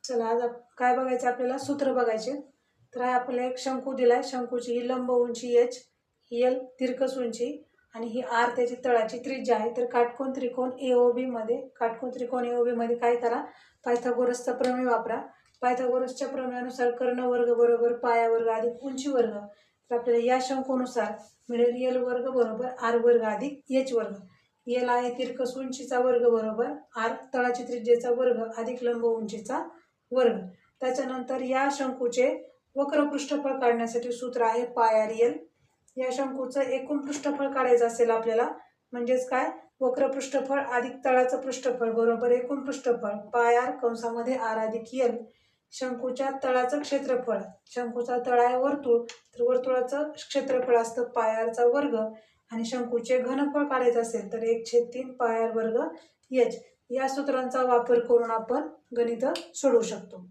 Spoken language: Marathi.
चला आज काय बघायचं आपल्याला, सूत्र बघायचे. तर आपल्याला एक शंकू दिलाय. शंकूची ही लंब उंची h, ही l तिरकस उंची आणि ही r त्याची तळाची त्रिज्या आहे. तर काटकोन त्रिकोण AOB मध्ये काय करा, पायथागोरसचा प्रमेय वापरा. पायथागोरसच्या प्रमेयानुसार कर्ण वर्ग बरोबर पाया वर्ग अधिक उंची वर्ग. तर आपल्याला या शंकूनुसार मिळेल l वर्ग बरोबर r वर्ग अधिक h वर्ग. l आहे तिरकस उंचीचा वर्ग बरोबर r तळाची त्रिज्येचा वर्ग अधिक लंब उंचीचा वर्ग. त्याच्यानंतर या शंकूचे वक्र पृष्ठफळ काढण्यासाठी सूत्र आहे पाय आर एल. या शंकूचं एकूण पृष्ठफळ काढायचं असेल आपल्याला, म्हणजेच काय, वक्र पृष्ठफळ अधिक तळाचं पृष्ठफळ बरोबर एकूण पृष्ठफळ पाय आर कंसामध्ये आर अधिक एल. शंकूच्या तळाचं क्षेत्रफळ, शंकूचा तळ आहे वर्तुळ, तर वर्तुळाचं क्षेत्रफळ असतं पाय आरचा वर्ग. आणि शंकूचे घनफळ काढायचं असेल तर 1/3 पाय आर वर्ग एच. या सूत्रांचा वापर करून आपण गणित सोडवू शकतो.